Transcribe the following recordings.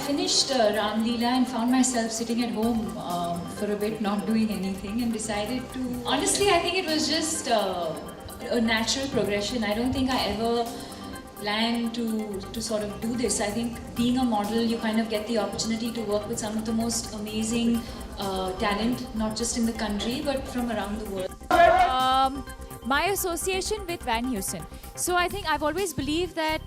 finished Ram Leela and found myself sitting at home for a bit, not doing anything, and decided to. Honestly, I think it was just a natural progression. I don't think I ever planned to sort of do this. I think being a model, you kind of get the opportunity to work with some of the most amazing talent, not just in the country, but from around the world. My association with Van Heusen. So I think I've always believed that,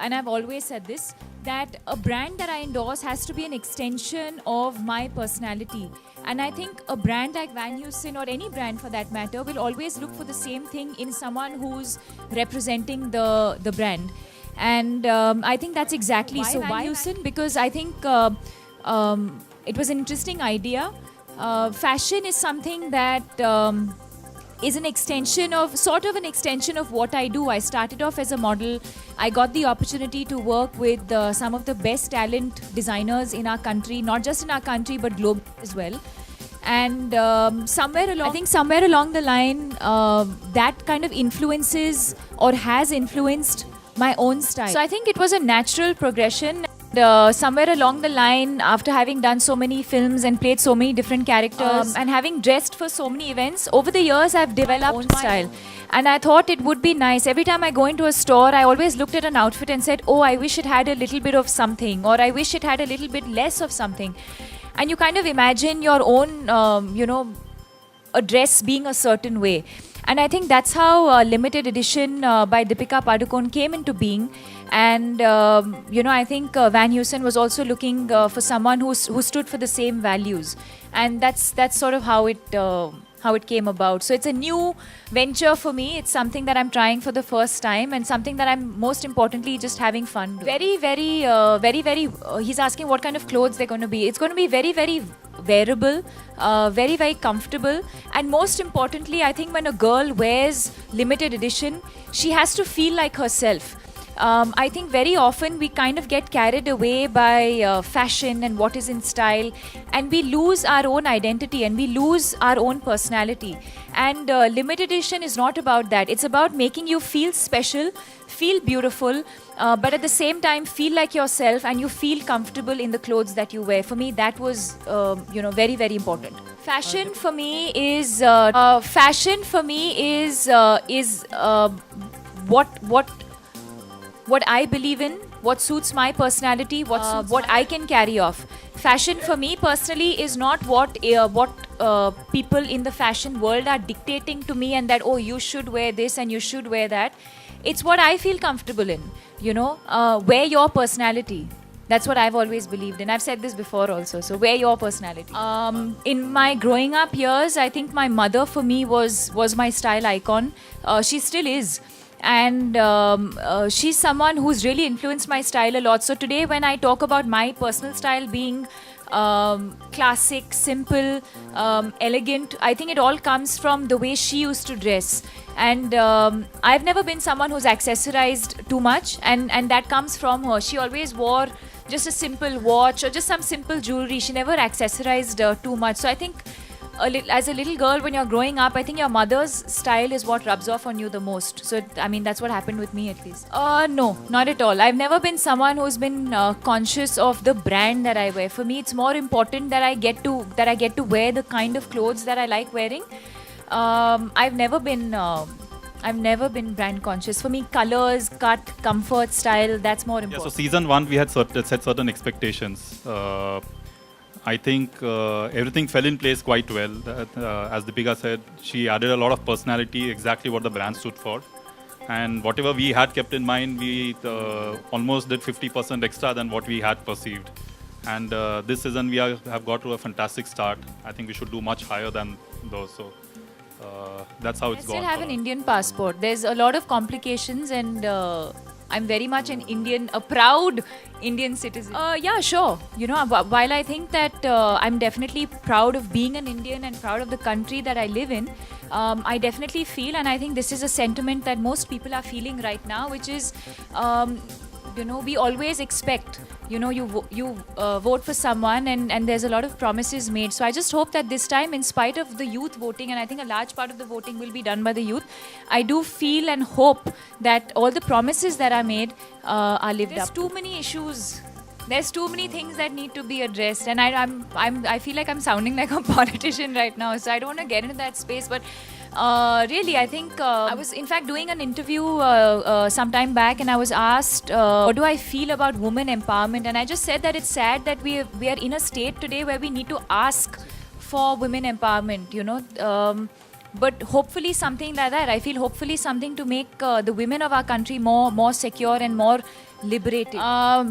and I've always said this, that a brand that I endorse has to be an extension of my personality. And I think a brand like Van Heusen, or any brand for that matter, will always look for the same thing in someone who's representing the brand. And I think that's exactly so. Why Heusen? Because I think it was an interesting idea. Fashion is something that is an extension of, sort of an extension of what I do. I started off as a model. I got the opportunity to work with some of the best talent designers in our country, not just in our country, but globally as well. And somewhere along the line, that kind of influences or has influenced my own style. So I think it was a natural progression. Somewhere along the line, after having done so many films and played so many different characters and having dressed for so many events, over the years I've developed my style. And I thought it would be nice. Every time I go into a store, I always looked at an outfit and said, oh, I wish it had a little bit of something, or I wish it had a little bit less of something. And you kind of imagine your own, a dress being a certain way. And I think that's how limited edition by Deepika Padukone came into being. And I think Van Heusen was also looking for someone who stood for the same values, and that's sort of how it came about. So it's a new venture for me. It's something that I'm trying for the first time, and something that I'm most importantly just having fun doing. Very. He's asking what kind of clothes they're going to be. It's going to be very, very wearable, very, very comfortable, and most importantly, I think when a girl wears limited edition, she has to feel like herself. I think very often we kind of get carried away by fashion and what is in style, and we lose our own identity and we lose our own personality. And limited edition is not about that. It's about making you feel special, feel beautiful, but at the same time feel like yourself, and you feel comfortable in the clothes that you wear. For me, that was very, very important. Fashion for me is what I believe in, what suits my personality, what I can carry off. Fashion for me personally is not what people in the fashion world are dictating to me, and that, oh, you should wear this and you should wear that. It's what I feel comfortable in, wear your personality. That's what I've always believed in. I've said this before also. So wear your personality. In my growing up years, I think my mother for me was my style icon. She still is. And she's someone who's really influenced my style a lot. So today when I talk about my personal style being classic, simple, elegant, I think it all comes from the way she used to dress. And I've never been someone who's accessorized too much, and that comes from her. She always wore just a simple watch or just some simple jewelry. She never accessorized too much. So I think as a little girl, when you're growing up, I think your mother's style is what rubs off on you the most. So, I mean, that's what happened with me at least. No, not at all. I've never been someone who's been conscious of the brand that I wear. For me, it's more important that I get to wear the kind of clothes that I like wearing. I've never been brand conscious. For me, colors, cut, comfort, style, that's more important. Yeah, so season 1, we had set certain expectations. I think everything fell in place quite well. As Deepika said, she added a lot of personality, exactly what the brand stood for. And whatever we had kept in mind, we almost did 50% extra than what we had perceived. And this season, we have got to a fantastic start. I think we should do much higher than those. So that's how it's gone. I still have an Indian passport. There's a lot of complications, and I'm very much a proud Indian citizen. Yeah, sure. While I think that I'm definitely proud of being an Indian and proud of the country that I live in, I definitely feel, and I think this is a sentiment that most people are feeling right now, which is, we always expect, you vote for someone, and there's a lot of promises made. So I just hope that this time, in spite of the youth voting, and I think a large part of the voting will be done by the youth, I do feel and hope that all the promises that are made are lived up. There's too many issues There's too many things that need to be addressed, and I feel like I'm sounding like a politician right now, so I don't want to get into that space. But really, I think I was in fact doing an interview some time back, and I was asked, what do I feel about women empowerment? And I just said that it's sad that we are in a state today where we need to ask for women empowerment, you know. But hopefully something like that. I feel hopefully something to make the women of our country more secure and more liberated.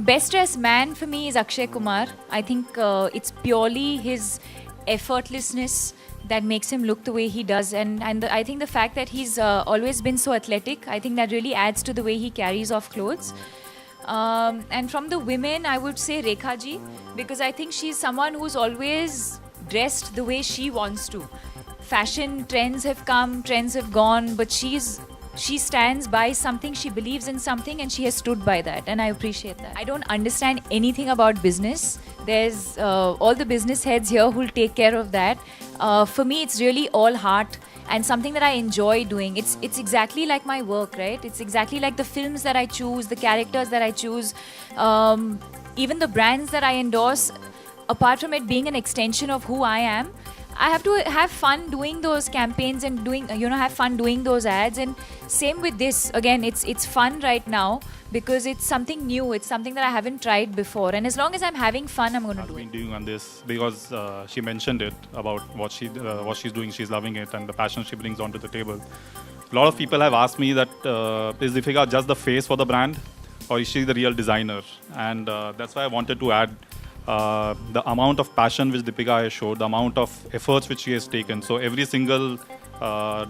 Best dressed man for me is Akshay Kumar. I think it's purely his effortlessness that makes him look the way he does, and I think the fact that he's always been so athletic, I think that really adds to the way he carries off clothes. And from the women, I would say Rekha ji, because I think she's someone who's always dressed the way she wants to. Fashion trends have come, trends have gone, but she stands by something, she believes in something, and she has stood by that, and I appreciate that. I don't understand anything about business. There's all the business heads here who'll take care of that. For me, it's really all heart and something that I enjoy doing. It's exactly like my work, right? It's exactly like the films that I choose, the characters that I choose, even the brands that I endorse. Apart from it being an extension of who I am, I have to have fun doing those campaigns and have fun doing those ads. And same with this. Again, it's fun right now because it's something new. It's something that I haven't tried before. And as long as I'm having fun, I'm going to do it. I've been doing on this because she mentioned it about what she's doing. She's loving it and the passion she brings onto the table. A lot of people have asked me that is Deepika just the face for the brand, or is she the real designer? And that's why I wanted to add the amount of passion which Deepika has showed, the amount of efforts which she has taken. So every single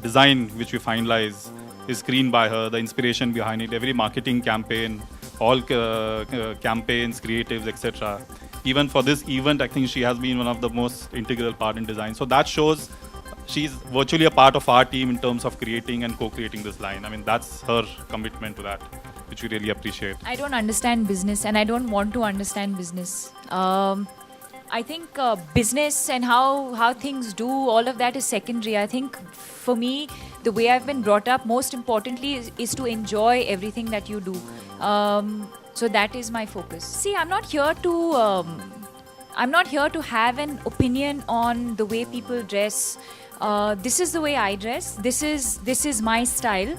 design which we finalize is screened by her, the inspiration behind it, every marketing campaign, all campaigns, creatives, etc. Even for this event, I think she has been one of the most integral part in design. So that shows she's virtually a part of our team in terms of creating and co-creating this line. I mean, that's her commitment to that, which we really appreciate. I don't understand business, and I don't want to understand business. I think business and how things do, all of that is secondary. I think for me, the way I've been brought up, most importantly, is to enjoy everything that you do. So that is my focus. See, I'm not here to have an opinion on the way people dress. This is the way I dress. This is my style.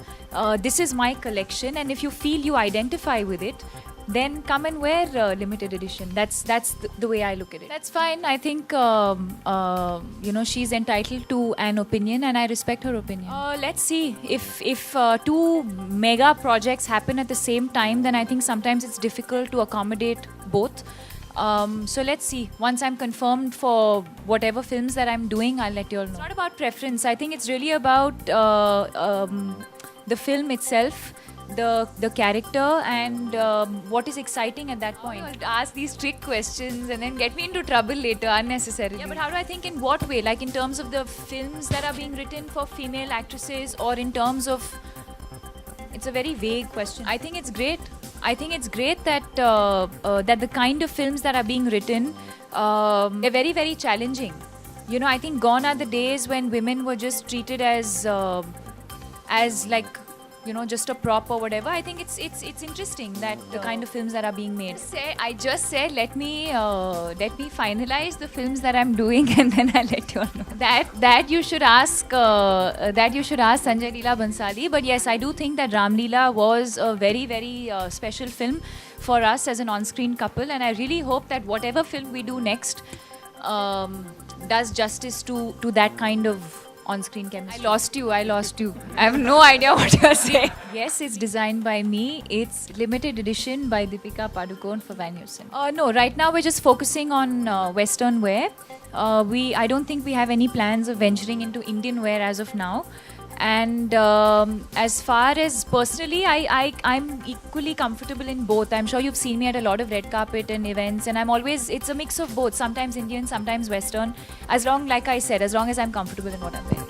This is my collection. And if you feel you identify with it, then come and wear limited edition. That's the way I look at it. That's fine. I think she's entitled to an opinion, and I respect her opinion. Let's see if two mega projects happen at the same time. Then I think sometimes it's difficult to accommodate both. So let's see. Once I'm confirmed for whatever films that I'm doing, I'll let you all know. It's not about preference. I think it's really about the film itself, the character, and what is exciting at that point. Ask these trick questions and then get me into trouble later unnecessarily. Yeah, but how do I think in what way? Like in terms of the films that are being written for female actresses, or in terms of... It's a very vague question. I think it's great. I think it's great that that the kind of films that are being written, they're very, very challenging. You know, I think gone are the days when women were just treated as like, you know, just a prop or whatever. I think it's interesting that the kind of films that are being made. I just said let me finalize the films that I'm doing, and then I'll let you all know. That you should ask Sanjay Leela Bansali. But yes, I do think that Ram Leela was a very, very special film for us as an on-screen couple, and I really hope that whatever film we do next does justice to that kind of on-screen chemistry. I lost you. I have no idea what you're saying. Yes, it's designed by me. It's limited edition by Deepika Padukone for Van Heusen. No, right now we're just focusing on Western wear. I don't think we have any plans of venturing into Indian wear as of now. And as far as personally, I'm equally comfortable in both. I'm sure you've seen me at a lot of red carpet and events, and it's a mix of both. Sometimes Indian, sometimes Western. Like I said, as long as I'm comfortable in what I'm wearing.